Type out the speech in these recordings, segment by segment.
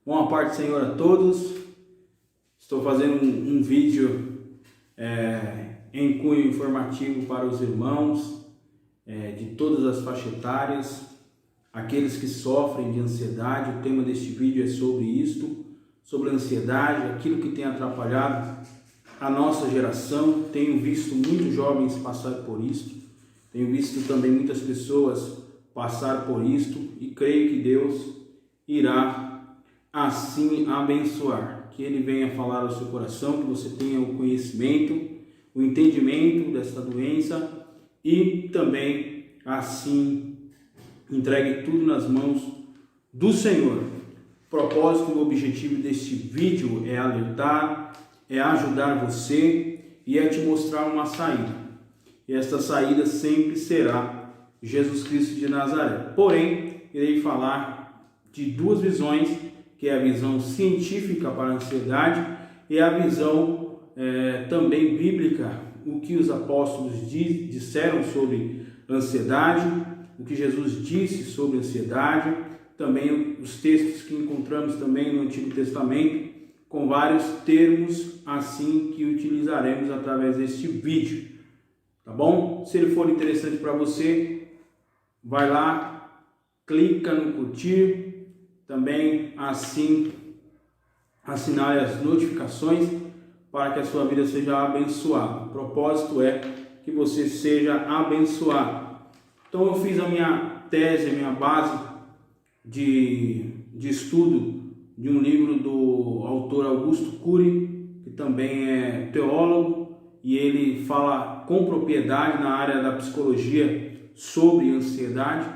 Bom, a parte do Senhor a todos. Estou fazendo um vídeo em cunho informativo para os irmãos de todas as faixas etárias, aqueles que sofrem de ansiedade. O tema deste vídeo é sobre isto, sobre a ansiedade, aquilo que tem atrapalhado a nossa geração. Tenho visto muitos jovens passar por isto, tenho visto também muitas pessoas passar por isto e creio que Deus irá assim abençoar, que Ele venha falar ao seu coração, que você tenha o conhecimento, o entendimento desta doença e também assim entregue tudo nas mãos do Senhor. O propósito e o objetivo deste vídeo é alertar, é ajudar você e é te mostrar uma saída. E esta saída sempre será Jesus Cristo de Nazaré. Porém, irei falar de duas visões, que é a visão científica para a ansiedade e a visão também bíblica, o que os apóstolos disseram sobre ansiedade, o que Jesus disse sobre ansiedade, também os textos que encontramos também no Antigo Testamento, com vários termos assim que utilizaremos através deste vídeo, tá bom? Se ele for interessante para você, vai lá, clica no curtir, também assim assinar as notificações para que a sua vida seja abençoada. O propósito é que você seja abençoado. Então eu fiz a minha tese, a minha base de estudo de um livro do autor Augusto Cury, que também é teólogo, e ele fala com propriedade na área da psicologia sobre ansiedade.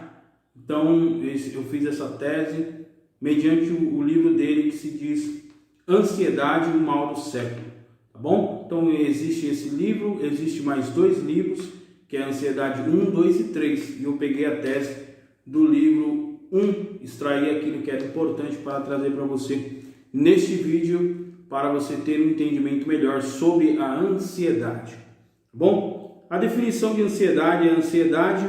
Então eu fiz essa tese mediante o livro dele, que se diz Ansiedade, o Mal do Século, tá bom? Então existe esse livro, existe mais dois livros, que é Ansiedade 1, 2 e 3, e eu peguei a tese do livro 1, extraí aquilo que era importante para trazer para você neste vídeo, para você ter um entendimento melhor sobre a ansiedade, tá bom? A definição de ansiedade é: ansiedade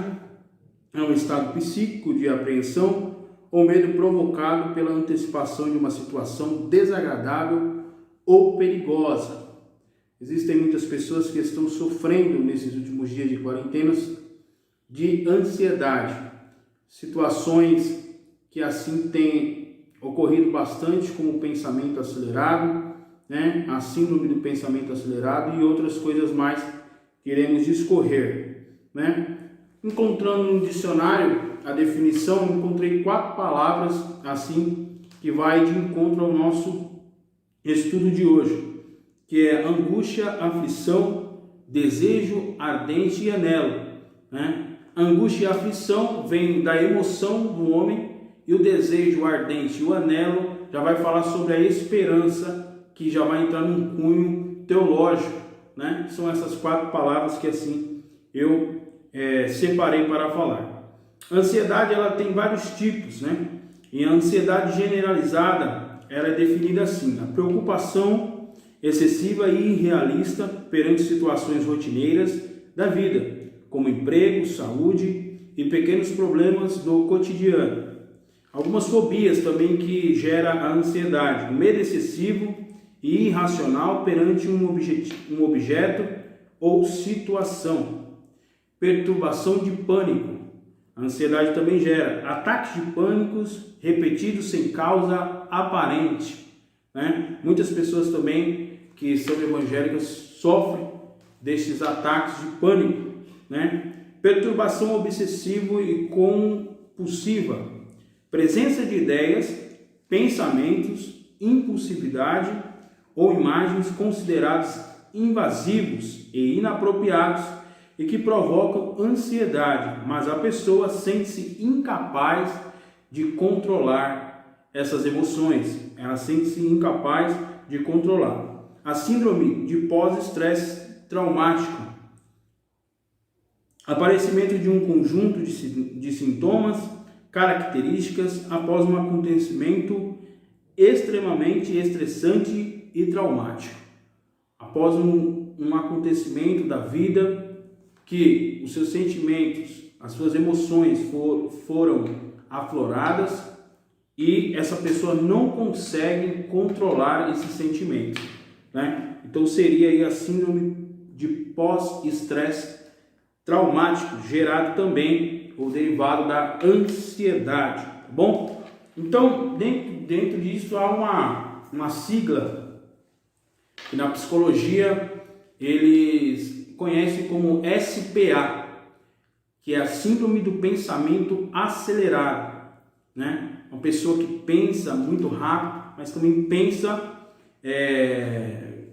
é um estado psíquico de apreensão ou medo provocado pela antecipação de uma situação desagradável ou perigosa. Existem muitas pessoas que estão sofrendo nesses últimos dias de quarentenas de ansiedade. Situações que assim têm ocorrido bastante, como o pensamento acelerado, a síndrome do pensamento acelerado e outras coisas mais que iremos discorrer, Encontrando no dicionário a definição, encontrei 4 palavras assim que vai de encontro ao nosso estudo de hoje, que é angústia, aflição, desejo ardente e anelo. Angústia e aflição vem da emoção do homem, e o desejo ardente e o anelo já vai falar sobre a esperança, que já vai entrar num cunho teológico. São essas 4 palavras que assim eu separei para falar. A ansiedade, ela tem vários tipos, E a ansiedade generalizada, ela é definida assim: a preocupação excessiva e irrealista perante situações rotineiras da vida, como emprego, saúde e pequenos problemas do cotidiano. Algumas fobias também que geram a ansiedade: o medo excessivo e irracional perante um objeto ou situação. Perturbação de pânico. A ansiedade também gera ataques de pânicos repetidos sem causa aparente. Muitas pessoas também que são evangélicas sofrem destes ataques de pânico. Perturbação obsessiva e compulsiva. Presença de ideias, pensamentos, impulsividade ou imagens considerados invasivos e inapropriados e que provocam ansiedade, mas a pessoa sente-se incapaz de controlar essas emoções, ela sente-se incapaz de controlar. A síndrome de pós-estresse traumático, aparecimento de um conjunto de sintomas, características após um acontecimento extremamente estressante e traumático. Após um acontecimento da vida, que os seus sentimentos, as suas emoções foram afloradas, e essa pessoa não consegue controlar esse sentimento, né? Então seria aí a síndrome de pós-estresse traumático, gerado também ou derivado da ansiedade, tá bom? Então, dentro disso há uma sigla que na psicologia eles conhecem como SPA, que é a síndrome do pensamento acelerado, né? Uma pessoa que pensa muito rápido, mas também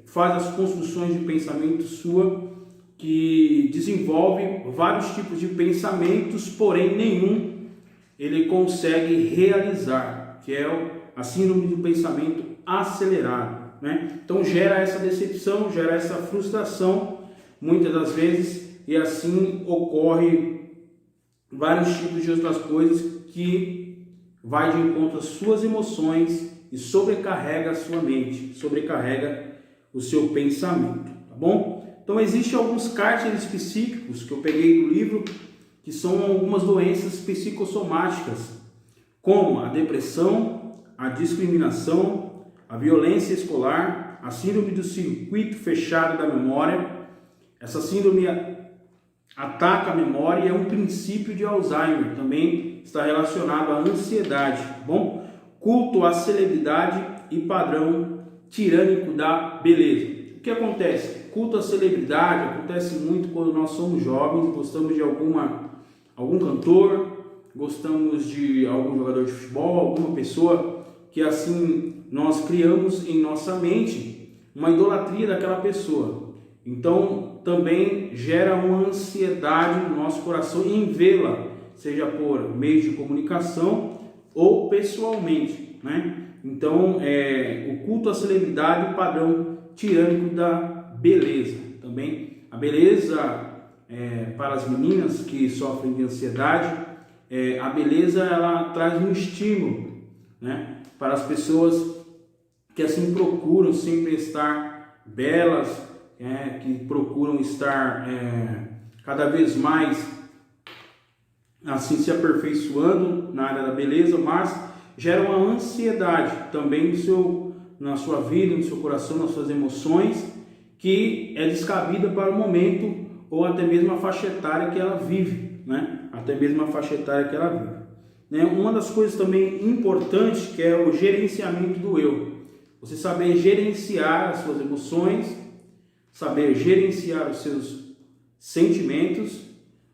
faz as construções de pensamento sua, que desenvolve vários tipos de pensamentos, porém nenhum ele consegue realizar, que é a síndrome do pensamento acelerado, né? Então gera essa decepção, gera essa frustração, muitas das vezes, e assim ocorre vários tipos de outras coisas que vai de encontro às suas emoções e sobrecarrega a sua mente, sobrecarrega o seu pensamento, tá bom? Então existem alguns cárteres psíquicos que eu peguei do livro, que são algumas doenças psicossomáticas, como a depressão, a discriminação, a violência escolar, a síndrome do circuito fechado da memória. Essa síndrome ataca a memória e é um princípio de Alzheimer, também está relacionado à ansiedade, tá bom? Culto à celebridade e padrão tirânico da beleza. O que acontece? Culto à celebridade acontece muito quando nós somos jovens, gostamos de algum cantor, gostamos de algum jogador de futebol, alguma pessoa que assim nós criamos em nossa mente uma idolatria daquela pessoa. Então também gera uma ansiedade no nosso coração em vê-la, seja por meio de comunicação ou pessoalmente, né? Então o culto à celebridade e padrão tirânico da beleza. Também a beleza para as meninas que sofrem de ansiedade, a beleza ela traz um estímulo, né? Para as pessoas que assim procuram sempre estar belas, que procuram estar cada vez mais assim se aperfeiçoando na área da beleza, mas gera uma ansiedade também na sua vida, no seu coração, nas suas emoções, que é descabida para o momento ou até mesmo a faixa etária que ela vive, né? Até mesmo a faixa etária que ela vive. Né? Uma das coisas também importantes que é o gerenciamento do eu. Você saber gerenciar as suas emoções, saber gerenciar os seus sentimentos,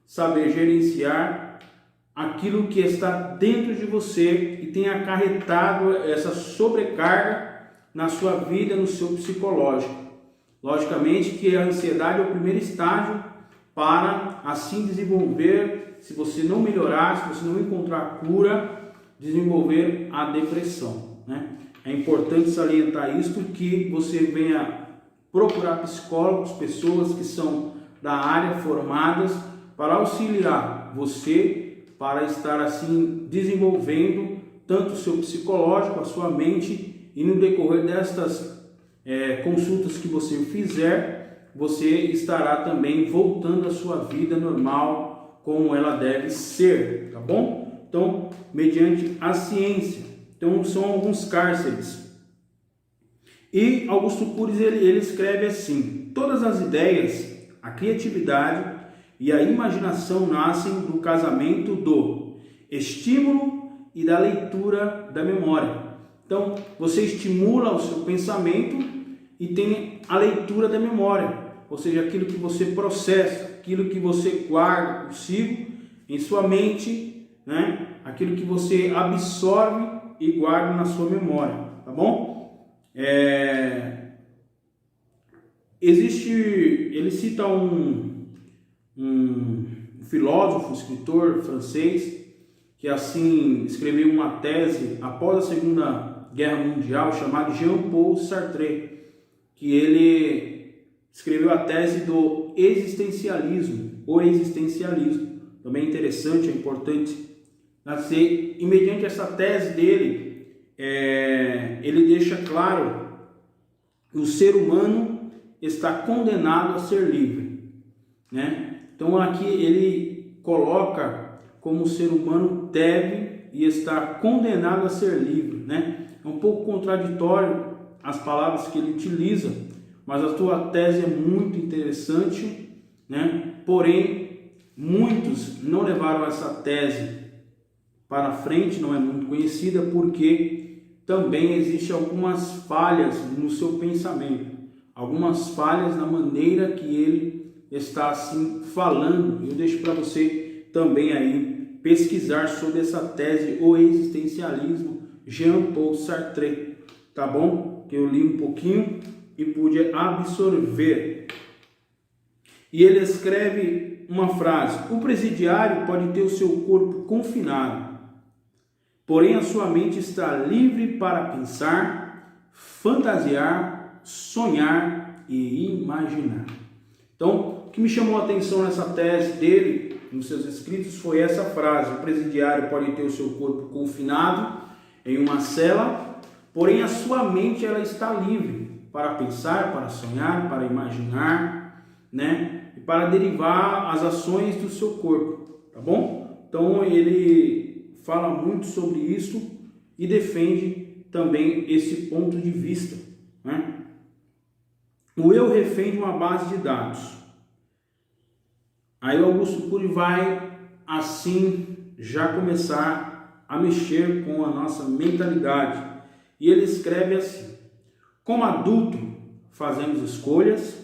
saber gerenciar aquilo que está dentro de você e tem acarretado essa sobrecarga na sua vida, no seu psicológico. Logicamente que a ansiedade é o primeiro estágio para assim desenvolver, se você não melhorar, se você não encontrar cura, desenvolver a depressão, né? É importante salientar isso, que você venha procurar psicólogos, pessoas que são da área formadas para auxiliar você, para estar assim desenvolvendo tanto o seu psicológico, a sua mente, e no decorrer destas consultas que você fizer, você estará também voltando à sua vida normal como ela deve ser, tá bom? Então, mediante a ciência. Então, são alguns cárceres. E Augusto Cury ele escreve assim: todas as ideias, a criatividade e a imaginação nascem do casamento do estímulo e da leitura da memória. Então, você estimula o seu pensamento e tem a leitura da memória, ou seja, aquilo que você processa, aquilo que você guarda consigo em sua mente, né? Aquilo que você absorve e guarda na sua memória, tá bom? Ele cita um filósofo, escritor francês, que assim escreveu uma tese após a Segunda Guerra Mundial, chamado Jean-Paul Sartre, que ele escreveu a tese do existencialismo, o existencialismo. Também interessante, é importante nascer. E mediante essa tese dele, ele deixa claro que o ser humano está condenado a ser livre, né? Então aqui ele coloca como o ser humano deve e está condenado a ser livre, né? É um pouco contraditório as palavras que ele utiliza, mas a tua tese é muito interessante, né? Porém, muitos não levaram essa tese para frente, não é muito conhecida, porque também existem algumas falhas no seu pensamento, algumas falhas na maneira que ele está assim falando. Eu deixo para você também aí pesquisar sobre essa tese, o existencialismo, Jean-Paul Sartre, tá bom? Que eu li um pouquinho e pude absorver. E ele escreve uma frase: o presidiário pode ter o seu corpo confinado, porém a sua mente está livre para pensar, fantasiar, sonhar e imaginar. Então, o que me chamou a atenção nessa tese dele, nos seus escritos, foi essa frase: o presidiário pode ter o seu corpo confinado em uma cela, porém a sua mente ela está livre para pensar, para sonhar, para imaginar, né? E para derivar as ações do seu corpo, tá bom? Então ele fala muito sobre isso e defende também esse ponto de vista, né? O eu refém de uma base de dados. Aí o Augusto Cury vai assim já começar a mexer com a nossa mentalidade. E ele escreve assim: como adulto fazemos escolhas,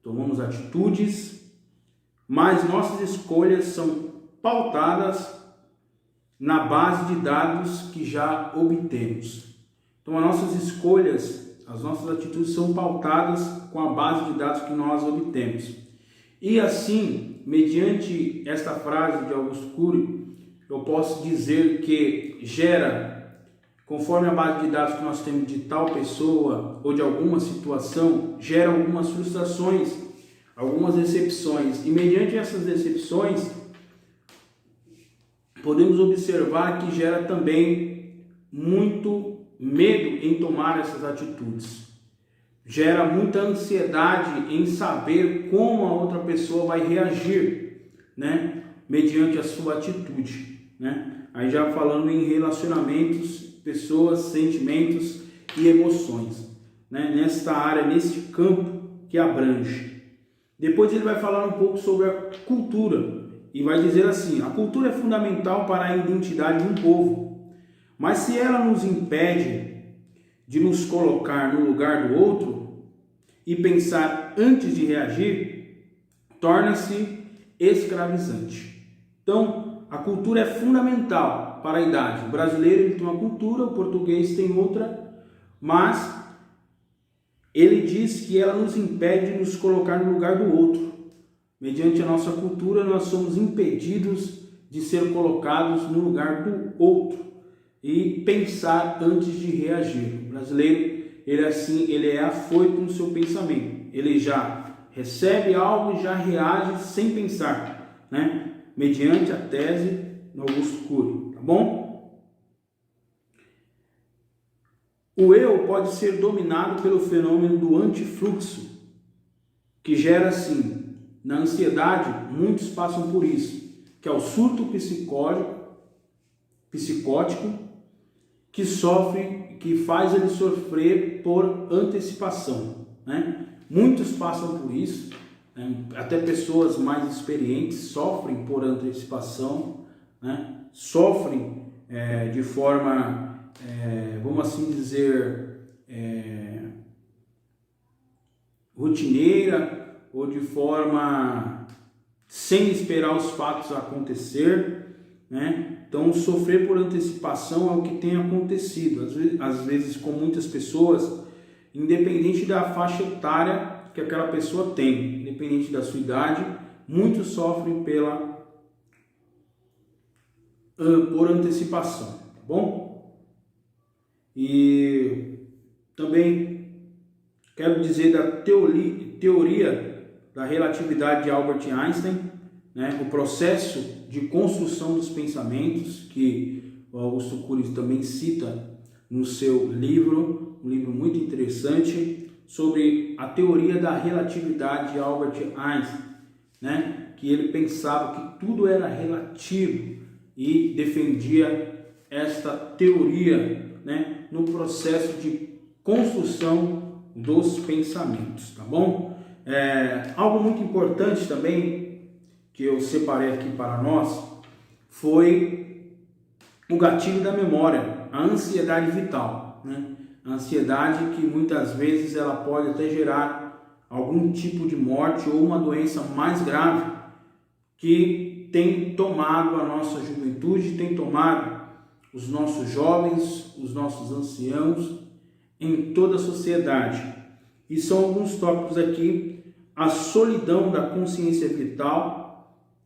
tomamos atitudes, mas nossas escolhas são pautadas na base de dados que já obtemos. Então as nossas escolhas, as nossas atitudes são pautadas com a base de dados que nós obtemos. E assim, mediante esta frase de Augusto Cury, eu posso dizer que gera, conforme a base de dados que nós temos de tal pessoa ou de alguma situação, gera algumas frustrações, algumas decepções. E mediante essas decepções, podemos observar que gera também muito medo em tomar essas atitudes. Gera muita ansiedade em saber como a outra pessoa vai reagir, né, mediante a sua atitude, né? Aí já falando em relacionamentos, pessoas, sentimentos e emoções, né? Nesta área, nesse campo que abrange. Depois ele vai falar um pouco sobre a cultura e vai dizer assim: a cultura é fundamental para a identidade de um povo, mas se ela nos impede de nos colocar no lugar do outro e pensar antes de reagir, torna-se escravizante. Então, a cultura é fundamental para a idade. O brasileiro ele tem uma cultura, o português tem outra, mas ele diz que ela nos impede de nos colocar no lugar do outro. Mediante a nossa cultura, nós somos impedidos de ser colocados no lugar do outro e pensar antes de reagir. O brasileiro, ele é afoito no seu pensamento. Ele já recebe algo e já reage sem pensar, né? Mediante a tese do Augusto Cury, tá bom? O eu pode ser dominado pelo fenômeno do antifluxo, que gera assim, na ansiedade, muitos passam por isso, que é o surto psicótico, que faz ele sofrer por antecipação, né? Muitos passam por isso, né? Até pessoas mais experientes sofrem por antecipação, né? Sofrem de forma, vamos assim dizer, rotineira ou de forma sem esperar os fatos acontecer, né? Então, sofrer por antecipação é o que tem acontecido, às vezes com muitas pessoas, independente da faixa etária que aquela pessoa tem, independente da sua idade, muitos sofrem por antecipação, tá bom? E também quero dizer da teoria da relatividade de Albert Einstein, né? O processo de construção dos pensamentos, que o Augusto Cury também cita no seu livro, um livro muito interessante, sobre a teoria da relatividade de Albert Einstein, né? Que ele pensava que tudo era relativo e defendia esta teoria, né, no processo de construção dos pensamentos, tá bom? Algo muito importante também que eu separei aqui para nós foi o gatilho da memória, a ansiedade vital, né? A ansiedade que muitas vezes ela pode até gerar algum tipo de morte ou uma doença mais grave que tem tomado a nossa juventude, tem tomado os nossos jovens, os nossos anciãos em toda a sociedade. E são alguns tópicos aqui: a solidão da consciência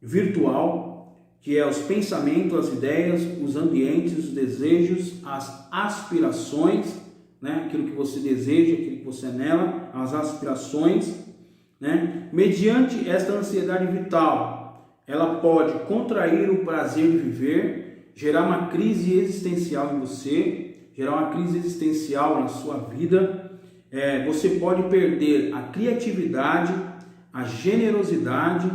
virtual, que é os pensamentos, as ideias, os ambientes, os desejos, as aspirações, né? Aquilo que você deseja, aquilo que você anela, as aspirações, né? Mediante esta ansiedade vital, ela pode contrair o prazer de viver, gerar uma crise existencial em você, gerar uma crise existencial na sua vida. Você pode perder a criatividade, a generosidade,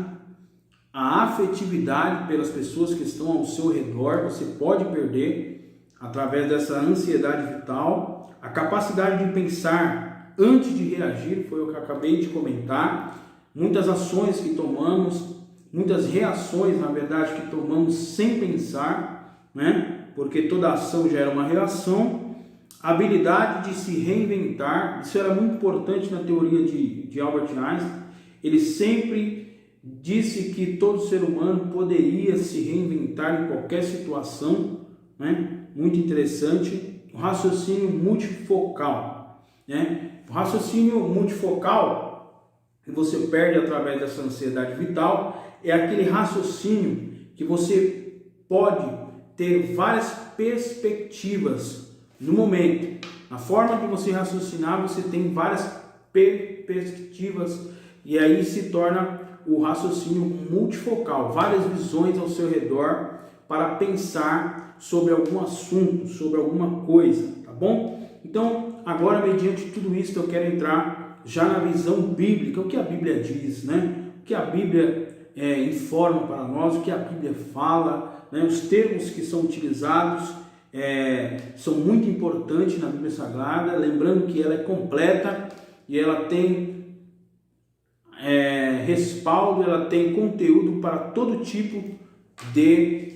a afetividade pelas pessoas que estão ao seu redor. Você pode perder através dessa ansiedade vital. A capacidade de pensar antes de reagir, foi o que eu acabei de comentar. Muitas ações que tomamos, muitas reações, na verdade, que tomamos sem pensar, né? Porque toda ação gera uma reação. A habilidade de se reinventar, isso era muito importante na teoria de Albert Einstein. Ele sempre disse que todo ser humano poderia se reinventar em qualquer situação, né? Muito interessante. O raciocínio multifocal, né? O raciocínio multifocal que você perde através dessa ansiedade vital é aquele raciocínio que você pode ter várias perspectivas no momento. Na forma de você raciocinar, você tem várias perspectivas e aí se torna o raciocínio multifocal, várias visões ao seu redor para pensar sobre algum assunto, sobre alguma coisa, tá bom? Então, agora, mediante tudo isso, eu quero entrar já na visão bíblica, o que a Bíblia diz, né? O que a Bíblia informa para nós, o que a Bíblia fala, né? Os termos que são utilizados são muito importantes na Bíblia Sagrada, lembrando que ela é completa e ela tem respaldo, ela tem conteúdo para todo tipo de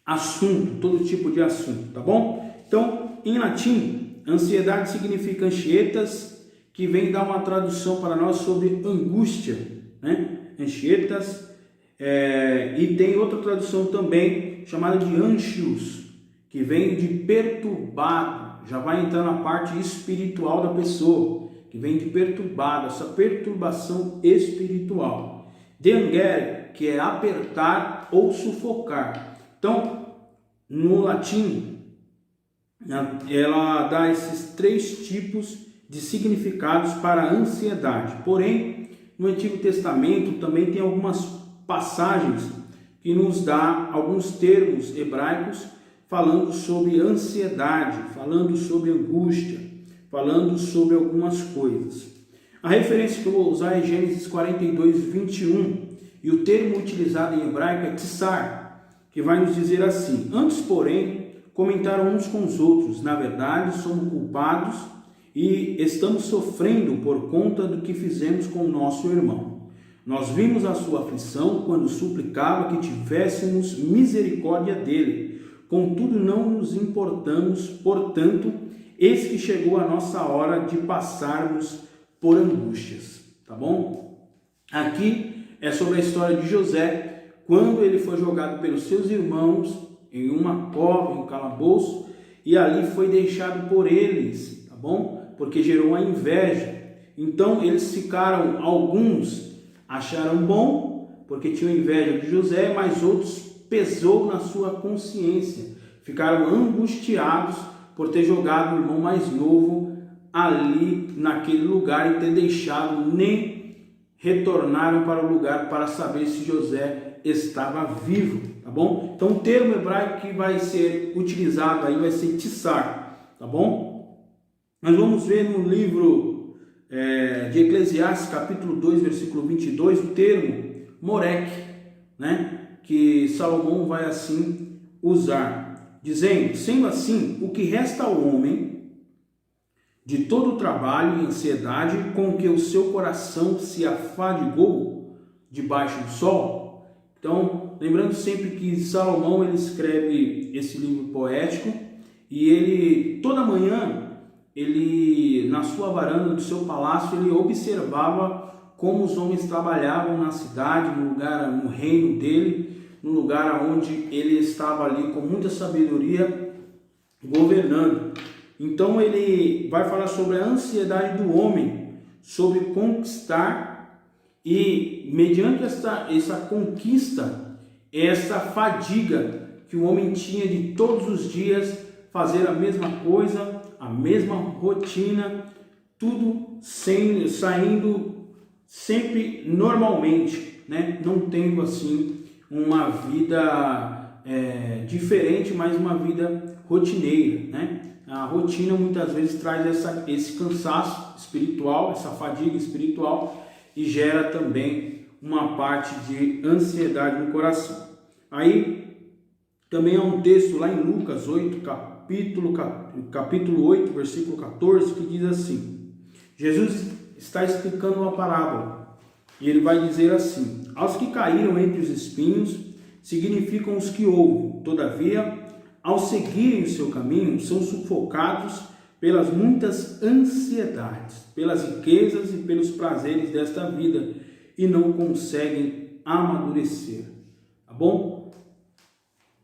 assunto, tá bom? Então, em latim, ansiedade significa anxietas, que vem dar uma tradução para nós sobre angústia, né? Anxietas, e tem outra tradução também chamada de anxious, que vem de perturbado, já vai entrar na parte espiritual da pessoa, que vem de perturbado, essa perturbação espiritual. Deangere, que é apertar ou sufocar. Então, no latim, ela dá esses 3 tipos de significados para a ansiedade. Porém, no Antigo Testamento também tem algumas passagens que nos dá alguns termos hebraicos falando sobre ansiedade, falando sobre angústia, falando sobre algumas coisas. A referência que eu vou usar é Gênesis 42, 21, e o termo utilizado em hebraico é tsar, que vai nos dizer assim: antes, porém, comentaram uns com os outros, na verdade, somos culpados e estamos sofrendo por conta do que fizemos com o nosso irmão. Nós vimos a sua aflição quando suplicava que tivéssemos misericórdia dele. Contudo, não nos importamos, portanto, eis que chegou a nossa hora de passarmos por angústias. Tá bom? Aqui é sobre a história de José, quando ele foi jogado pelos seus irmãos em uma cova, em um calabouço, e ali foi deixado por eles, tá bom? Porque gerou uma inveja. Então eles ficaram, alguns acharam bom, porque tinham inveja de José, mas outros pesou na sua consciência. Ficaram angustiados por ter jogado o irmão mais novo ali naquele lugar e ter deixado, nem retornaram para o lugar para saber se José estava vivo, tá bom? Então o termo hebraico que vai ser utilizado aí vai ser tissar, tá bom? Nós vamos ver no livro de Eclesiastes, capítulo 2, versículo 22, o termo morek, né? Que Salomão vai assim usar. dizendo: sendo assim, o que resta ao homem de todo o trabalho e ansiedade com que o seu coração se afadigou debaixo do sol? Então, lembrando sempre que Salomão ele escreve esse livro poético e ele toda manhã ele na sua varanda do seu palácio ele observava como os homens trabalhavam na cidade, no lugar, no reino dele, no lugar onde ele estava ali com muita sabedoria governando. Então ele vai falar sobre a ansiedade do homem, sobre conquistar e mediante essa conquista, essa fadiga que o homem tinha de todos os dias fazer a mesma coisa, a mesma rotina, tudo saindo sempre normalmente, né? Não tendo assim uma vida diferente, mas uma vida rotineira, né? A rotina muitas vezes traz esse cansaço espiritual, essa fadiga espiritual e gera também uma parte de ansiedade no coração. Aí também há um texto lá em Lucas 8, capítulo 8, versículo 14, que diz assim: Jesus está explicando uma parábola e ele vai dizer assim: aos que caíram entre os espinhos significam os que ouvem, todavia, ao seguirem o seu caminho, são sufocados pelas muitas ansiedades, pelas riquezas e pelos prazeres desta vida e não conseguem amadurecer. Tá bom?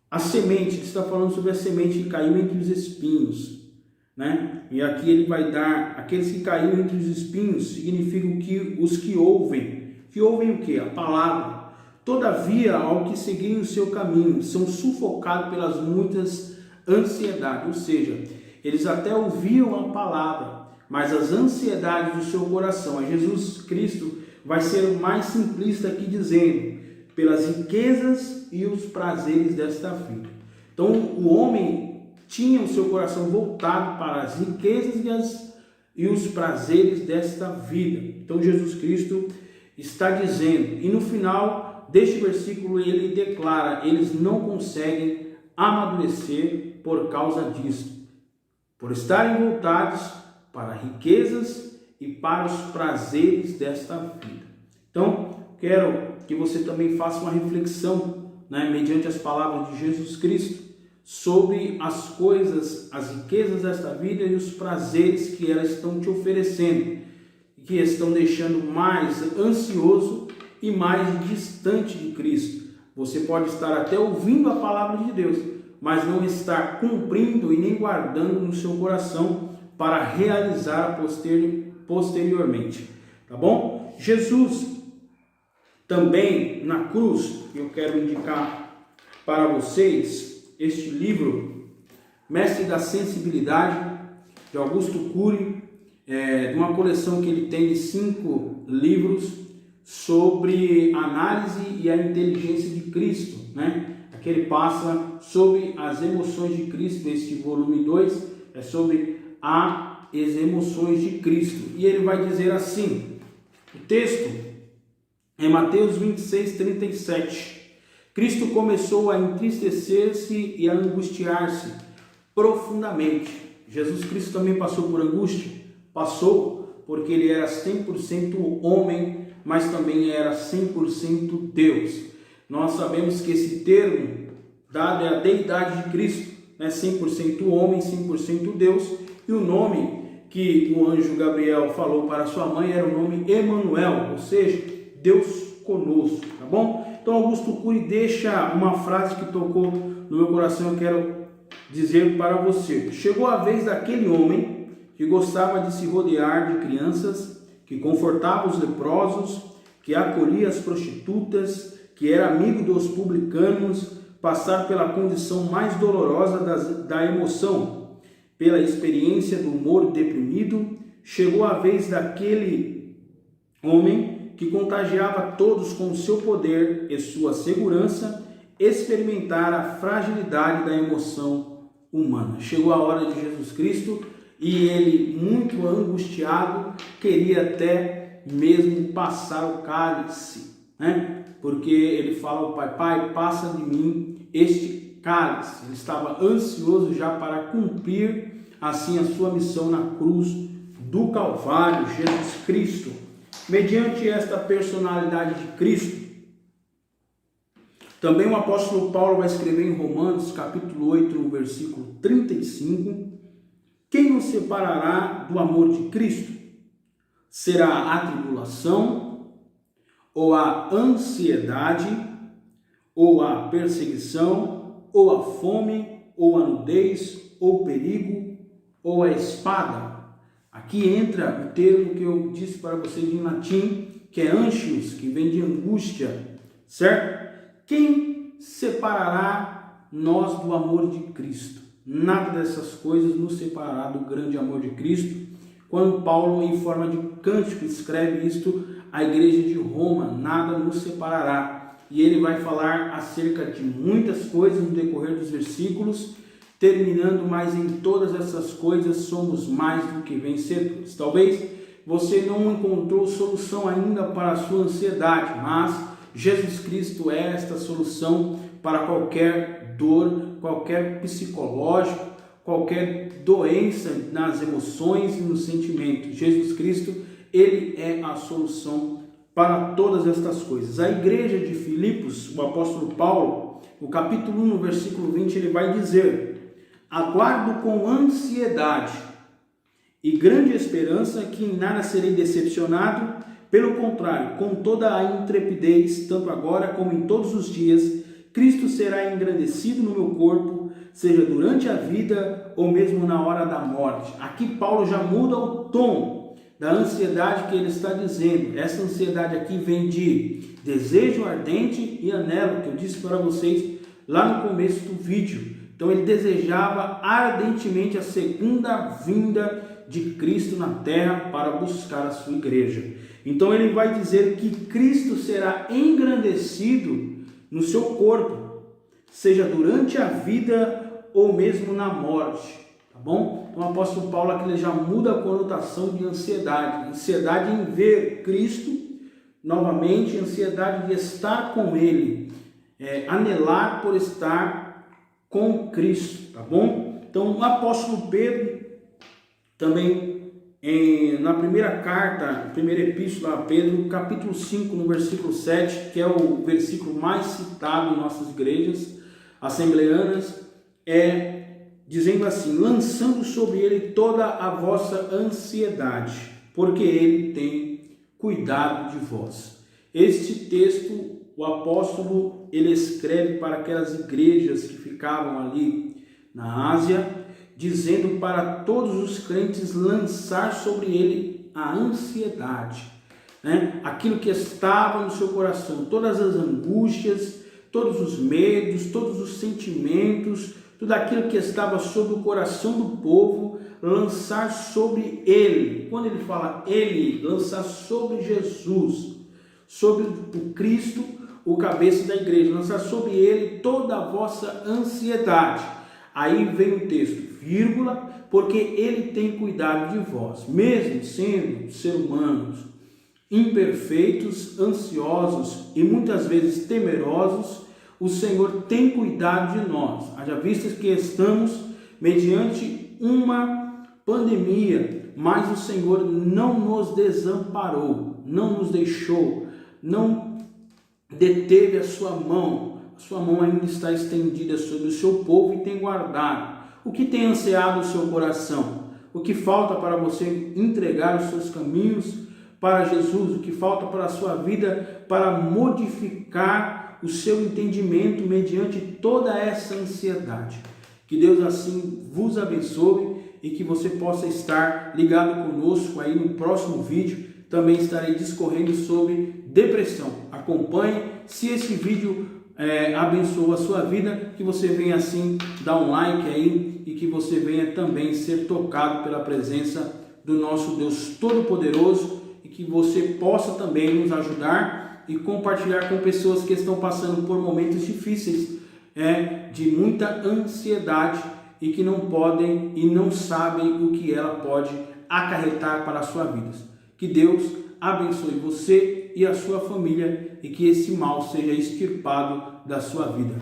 A semente, ele está falando sobre a semente que caiu entre os espinhos, né? E aqui ele vai dar, aqueles que caíram entre os espinhos significam que os que ouvem o que? A palavra. Todavia, ao que seguirem o seu caminho, são sufocados pelas muitas ansiedades, ou seja, eles até ouviam a palavra, mas as ansiedades do seu coração, a Jesus Cristo vai ser o mais simplista aqui dizendo, pelas riquezas e os prazeres desta vida. Então o homem tinha o seu coração voltado para as riquezas e os prazeres desta vida. Então Jesus Cristo está dizendo, e no final deste versículo ele declara, eles não conseguem amadurecer por causa disso, por estarem voltados para riquezas e para os prazeres desta vida. Então, quero que você também faça uma reflexão, né, mediante as palavras de Jesus Cristo, sobre as coisas, as riquezas desta vida e os prazeres que elas estão te oferecendo, que estão deixando mais ansioso e mais distante de Cristo. Você pode estar até ouvindo a palavra de Deus, mas não estar cumprindo e nem guardando no seu coração para realizar posteriormente. Tá bom? Jesus também na cruz, eu quero indicar para vocês este livro, Mestre da Sensibilidade, de Augusto Cury, de uma coleção que ele tem de 5 livros sobre análise e a inteligência de Cristo, né? Aqui ele passa sobre as emoções de Cristo. Este volume 2 é sobre as emoções de Cristo, e ele vai dizer assim, o texto é Mateus 26, 37. Cristo começou a entristecer-se e a angustiar-se profundamente. Jesus Cristo também passou por angústia? Passou, porque ele era 100% homem, mas também era 100% Deus. Nós sabemos que esse termo dado é a deidade de Cristo, né? 100% homem, 100% Deus, e o nome que o anjo Gabriel falou para sua mãe era o nome Emanuel, ou seja, Deus conosco, tá bom? Então Augusto Cury deixa uma frase que tocou no meu coração, eu quero dizer para você. Chegou a vez daquele homem que gostava de se rodear de crianças, que confortava os leprosos, que acolhia as prostitutas, que era amigo dos publicanos, passar pela condição mais dolorosa da emoção, pela experiência do humor deprimido. Chegou a vez daquele homem que contagiava todos com o seu poder e sua segurança, experimentar a fragilidade da emoção humana. Chegou a hora de Jesus Cristo e ele, muito angustiado, queria até mesmo passar o cálice, né? Porque ele fala ao Pai, Pai, passa de mim este cálice. Ele estava ansioso já para cumprir assim a sua missão na cruz do Calvário, Jesus Cristo. Mediante esta personalidade de Cristo, também o apóstolo Paulo vai escrever em Romanos, capítulo 8, no versículo 35, quem nos separará do amor de Cristo? Será a tribulação, ou a ansiedade, ou a perseguição, ou a fome, ou a nudez, ou o perigo, ou a espada? Aqui entra o termo que eu disse para vocês em latim, que é anxios, que vem de angústia, certo? Quem separará nós do amor de Cristo? Nada dessas coisas nos separará do grande amor de Cristo. Quando Paulo, em forma de cântico, escreve isto à igreja de Roma, nada nos separará. E ele vai falar acerca de muitas coisas no decorrer dos versículos, terminando, mas em todas essas coisas somos mais do que vencedores. Talvez você não encontrou solução ainda para a sua ansiedade, mas Jesus Cristo é esta solução para qualquer dor, qualquer psicológico, qualquer doença nas emoções e nos sentimentos. Jesus Cristo, ele é a solução para todas estas coisas. A igreja de Filipos, o apóstolo Paulo, no capítulo 1, no versículo 20, ele vai dizer: aguardo com ansiedade e grande esperança que em nada serei decepcionado. Pelo contrário, com toda a intrepidez, tanto agora como em todos os dias, Cristo será engrandecido no meu corpo, seja durante a vida ou mesmo na hora da morte. Aqui Paulo já muda o tom da ansiedade que ele está dizendo. Essa ansiedade aqui vem de desejo ardente e anelo, que eu disse para vocês lá no começo do vídeo. Então ele desejava ardentemente a segunda vinda de Cristo na terra para buscar a sua igreja. Então ele vai dizer que Cristo será engrandecido no seu corpo, seja durante a vida ou mesmo na morte, tá bom? Então o apóstolo Paulo aqui já muda a conotação de ansiedade. Ansiedade em ver Cristo novamente, ansiedade de estar com Ele, anelar por estar com Cristo, tá bom? Então o apóstolo Pedro também, na primeira carta, primeira epístola a Pedro, capítulo 5, no versículo 7, que é o versículo mais citado em nossas igrejas assembleanas, dizendo assim: lançando sobre ele toda a vossa ansiedade, porque ele tem cuidado de vós. Este texto, o apóstolo, ele escreve para aquelas igrejas que ficavam ali na Ásia, dizendo para todos os crentes lançar sobre ele a ansiedade, né? Aquilo que estava no seu coração, todas as angústias, todos os medos, todos os sentimentos, tudo aquilo que estava sobre o coração do povo, lançar sobre ele. Quando ele fala ele, lançar sobre Jesus, sobre o Cristo, o cabeça da igreja, lançar sobre ele toda a vossa ansiedade. Aí vem o texto, vírgula, porque ele tem cuidado de vós, mesmo sendo seres humanos imperfeitos, ansiosos e muitas vezes temerosos, o Senhor tem cuidado de nós. Haja vistas que estamos mediante uma pandemia, mas o Senhor não nos desamparou, não nos deixou, não deteve a sua mão. Sua mão ainda está estendida sobre o seu povo e tem guardado. O que tem ansiado o seu coração? O que falta para você entregar os seus caminhos para Jesus? O que falta para a sua vida para modificar o seu entendimento mediante toda essa ansiedade? Que Deus assim vos abençoe e que você possa estar ligado conosco aí no próximo vídeo. Também estarei discorrendo sobre depressão. Acompanhe. Se esse vídeo abençoou a sua vida, que você venha assim dar um like aí e que você venha também ser tocado pela presença do nosso Deus Todo-Poderoso e que você possa também nos ajudar e compartilhar com pessoas que estão passando por momentos difíceis, de muita ansiedade e que não podem e não sabem o que ela pode acarretar para a sua vida. Que Deus abençoe você e a sua família e que esse mal seja extirpado da sua vida.